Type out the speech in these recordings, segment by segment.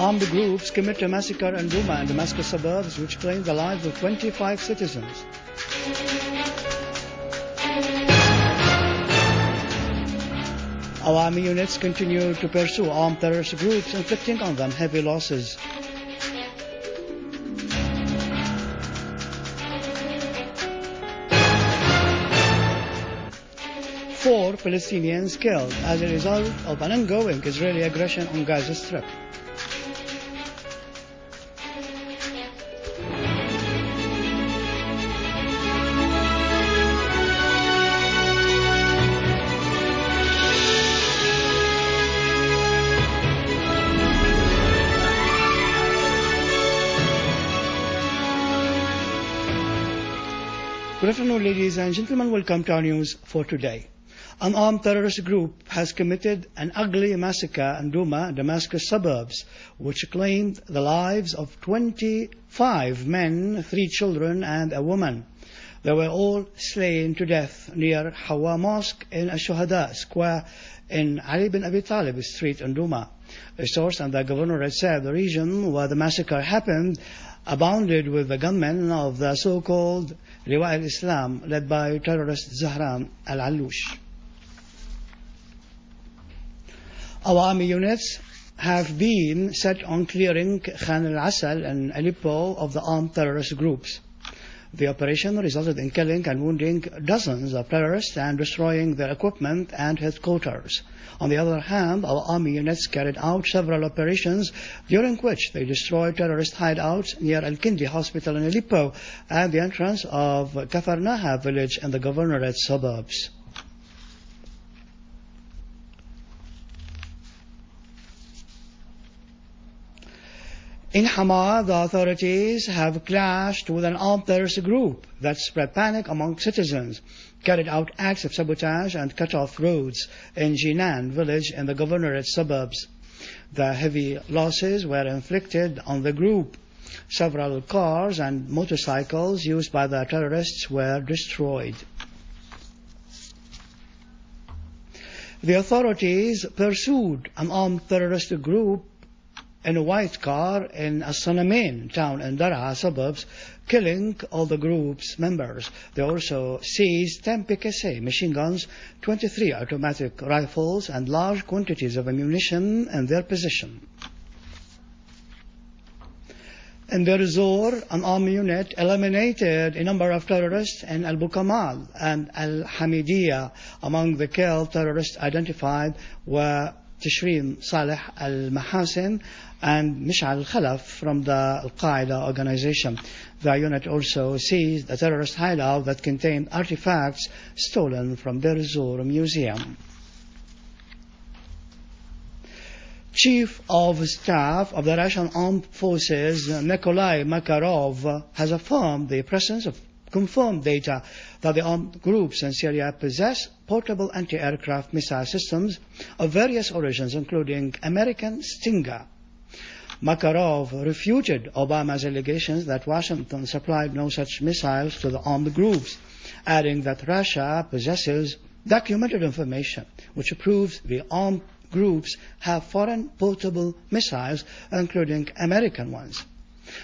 Armed groups commit a massacre in Douma and Damascus suburbs which claimed the lives of 25 citizens. Our army units continue to pursue armed terrorist groups, inflicting on them heavy losses. Four Palestinians killed as a result of an ongoing Israeli aggression on Gaza Strip. Good afternoon, ladies and gentlemen. Welcome to our news for today. An armed terrorist group has committed an ugly massacre in Douma, Damascus suburbs, which claimed the lives of 25 men, 3 children and a woman. They were all slain to death near Hawa Mosque in Al-Shuhada Square in Ali bin Abi Talib Street in Douma. A source and the governorate said the region where the massacre happened abounded with the gunmen of the so-called Liwa al-Islam led by terrorist Zahran al-Alloush. Our army units have been set on clearing Khan al-Asal and Aleppo of the armed terrorist groups. The operation resulted in killing and wounding dozens of terrorists and destroying their equipment and headquarters. On the other hand, our army units carried out several operations during which they destroyed terrorist hideouts near Al-Kindi Hospital in Aleppo and the entrance of Kafarnaha village in the governorate suburbs. In Hama, the authorities have clashed with an armed terrorist group that spread panic among citizens, carried out acts of sabotage and cut off roads in Jinan village in the governorate suburbs. The heavy losses were inflicted on the group. Several cars and motorcycles used by the terrorists were destroyed. The authorities pursued an armed terrorist group in a white car in As-Sanamain town in Daraa suburbs, killing all the group's members. They also seized 10 PKC machine guns, 23 automatic rifles and large quantities of ammunition in their possession. In Deir Zor, an army unit eliminated a number of terrorists in Al-Bukamal and Al-Hamidiyya. Among the killed terrorists identified were Tishrin Saleh Al-Mahasin and Mish'al Khalaf from the Al-Qaeda organization. The unit also seized a terrorist hideout that contained artifacts stolen from Deir Zor Museum. Chief of Staff of the Russian Armed Forces, Nikolai Makarov, has affirmed the presence of confirmed data that the armed groups in Syria possess portable anti-aircraft missile systems of various origins, including American Stinger. Makarov refuted Obama's allegations that Washington supplied no such missiles to the armed groups, adding that Russia possesses documented information which proves the armed groups have foreign portable missiles, including American ones.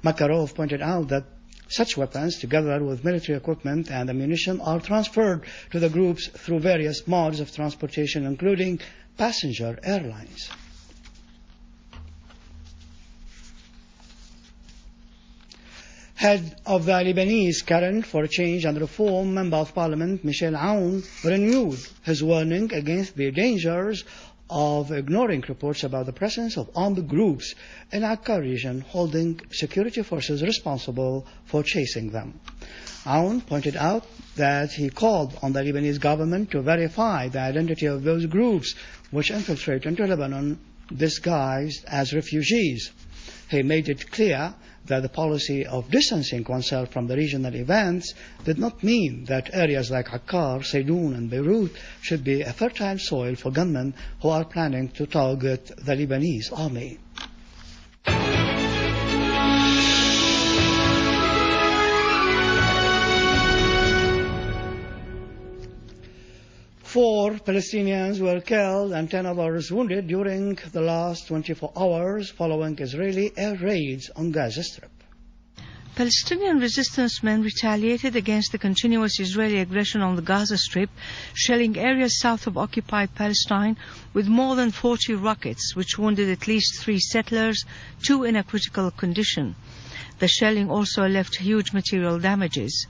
Makarov pointed out that such weapons, together with military equipment and ammunition, are transferred to the groups through various modes of transportation, including passenger airlines. Head of the Lebanese Current for Change and Reform, Member of Parliament Michel Aoun renewed his warning against the dangers of ignoring reports about the presence of armed groups in Akkar region, holding security forces responsible for chasing them. Aoun pointed out that he called on the Lebanese government to verify the identity of those groups which infiltrate into Lebanon disguised as refugees. He made it clear that the policy of distancing oneself from the regional events did not mean that areas like Akkar, Saydoun and Beirut should be a fertile soil for gunmen who are planning to target the Lebanese army. 4 Palestinians were killed and 10 others wounded during the last 24 hours following Israeli air raids on Gaza Strip. Palestinian resistance men retaliated against the continuous Israeli aggression on the Gaza Strip, shelling areas south of occupied Palestine with more than 40 rockets, which wounded at least 3 settlers, 2 in a critical condition. The shelling also left huge material damages.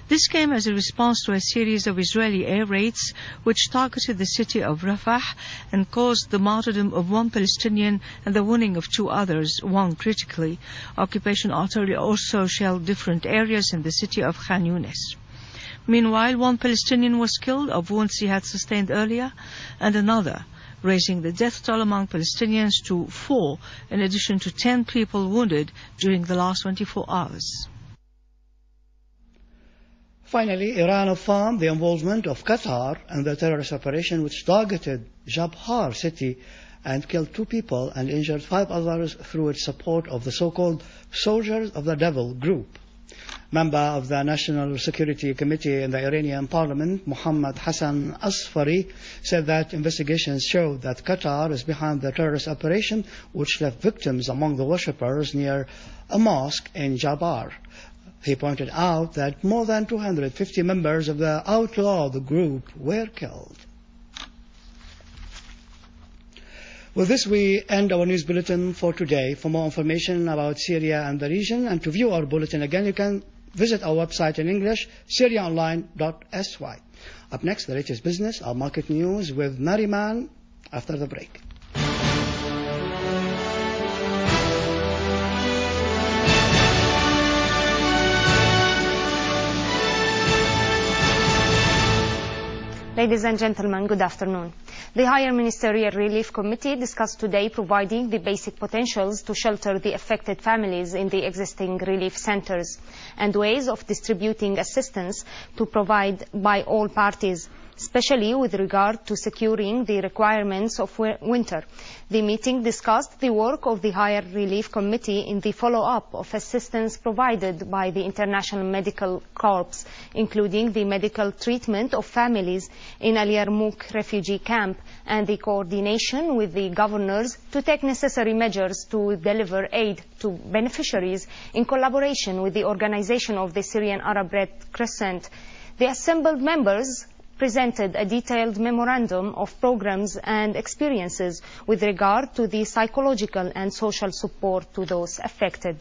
This came as a response to a series of Israeli air raids which targeted the city of Rafah and caused the martyrdom of 1 Palestinian and the wounding of 2 others, 1 critically. Occupation artillery also shelled different areas in the city of Khan Yunis. Meanwhile, 1 Palestinian was killed of wounds he had sustained earlier, and another, raising the death toll among Palestinians to 4, in addition to 10 people wounded during the last 24 hours. Finally, Iran affirmed the involvement of Qatar in the terrorist operation which targeted Jabhar city and killed 2 people and injured 5 others through its support of the so-called Soldiers of the Devil group. Member of the National Security Committee in the Iranian Parliament, Mohammad Hassan Asfari, said that investigations showed that Qatar is behind the terrorist operation which left victims among the worshippers near a mosque in Jabhar. He pointed out that more than 250 members of the outlawed group were killed. With this, we end our news bulletin for today. For more information about Syria and the region and to view our bulletin again, you can visit our website in English, syriaonline.sy. Up next, the latest business, our market news with Nariman after the break. Ladies and gentlemen, good afternoon. The Higher Ministerial Relief Committee discussed today providing the basic potentials to shelter the affected families in the existing relief centers and ways of distributing assistance to provide by all parties, especially with regard to securing the requirements of winter. The meeting discussed the work of the Higher Relief Committee in the follow-up of assistance provided by the International Medical Corps, including the medical treatment of families in Al Yarmouk refugee camp and the coordination with the governors to take necessary measures to deliver aid to beneficiaries in collaboration with the organization of the Syrian Arab Red Crescent. The assembled members presented a detailed memorandum of programs and experiences with regard to the psychological and social support to those affected.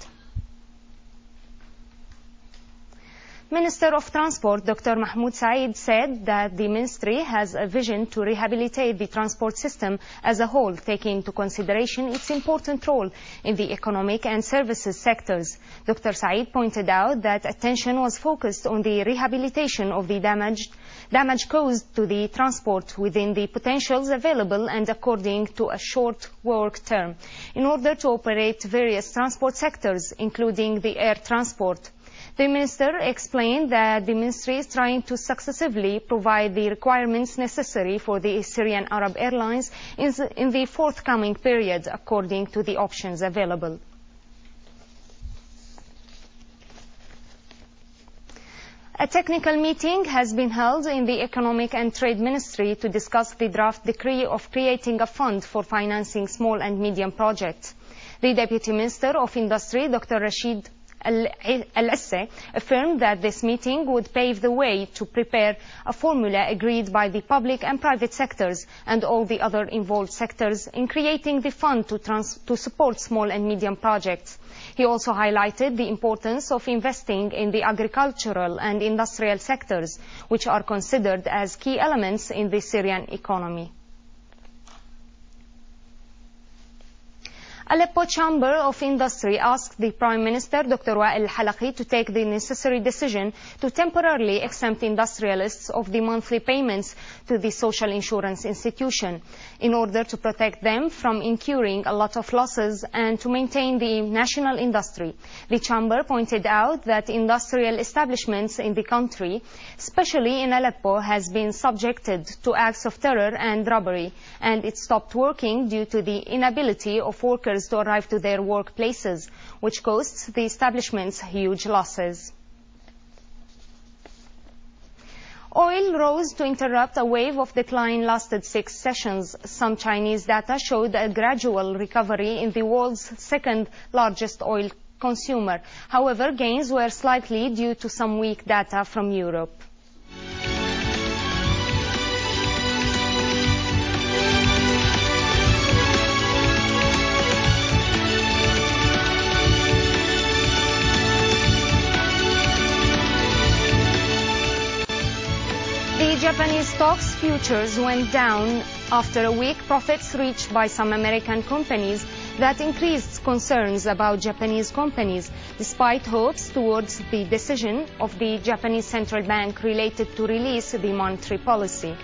Minister of Transport Dr. Mahmoud Saeed said that the ministry has a vision to rehabilitate the transport system as a whole, taking into consideration its important role in the economic and services sectors. Dr. Saeed pointed out that attention was focused on the rehabilitation of the damage caused to the transport within the potentials available and according to a short work term, in order to operate various transport sectors, including the air transport. The minister explained that the ministry is trying to successively provide the requirements necessary for the Syrian Arab Airlines in the forthcoming period, according to the options available. A technical meeting has been held in the Economic and Trade Ministry to discuss the draft decree of creating a fund for financing small and medium projects. The Deputy Minister of Industry, Dr. Rashid Al-Esse, affirmed that this meeting would pave the way to prepare a formula agreed by the public and private sectors and all the other involved sectors in creating the fund to support small and medium projects. He also highlighted the importance of investing in the agricultural and industrial sectors, which are considered as key elements in the Syrian economy. Aleppo Chamber of Industry asked the Prime Minister, Dr. Wael Halaqi, to take the necessary decision to temporarily exempt industrialists of the monthly payments to the social insurance institution in order to protect them from incurring a lot of losses and to maintain the national industry. The Chamber pointed out that industrial establishments in the country, especially in Aleppo, has been subjected to acts of terror and robbery, and it stopped working due to the inability of workers to arrive to their workplaces, which costs the establishments huge losses. Oil rose to interrupt a wave of decline lasted 6 sessions. Some Chinese data showed a gradual recovery in the world's second largest oil consumer. However, gains were slightly due to some weak data from Europe. The Japanese stocks futures went down after a weak profits reached by some American companies that increased concerns about Japanese companies, despite hopes towards the decision of the Japanese central bank related to release the monetary policy.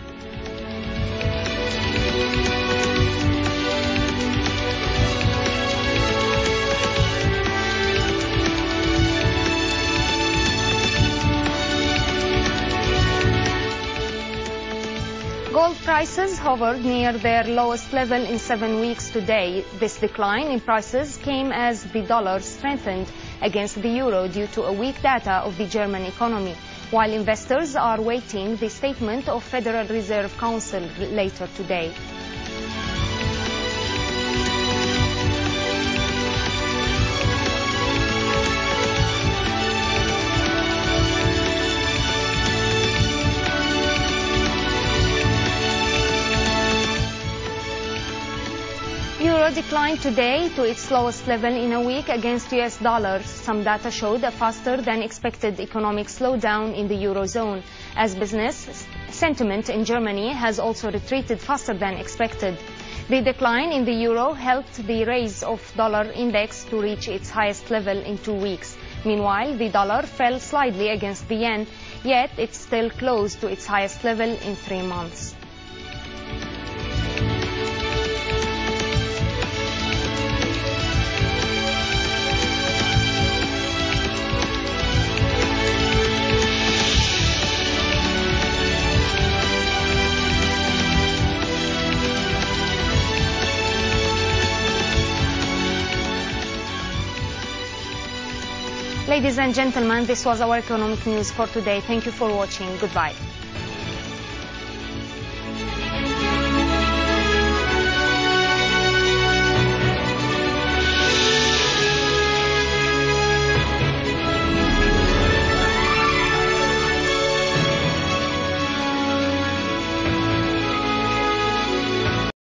Gold prices hovered near their lowest level in 7 weeks today. This decline in prices came as the dollar strengthened against the euro due to a weak data of the German economy, while investors are waiting the statement of Federal Reserve Council later today. Euro declined today to its lowest level in a week against US dollars. Some data showed a faster than expected economic slowdown in the Eurozone, as business sentiment in Germany has also retreated faster than expected. The decline in the euro helped the rise of dollar index to reach its highest level in 2 weeks. Meanwhile, the dollar fell slightly against the yen, yet it's still close to its highest level in 3 months. Ladies and gentlemen, this was our economic news for today. Thank you for watching. Goodbye.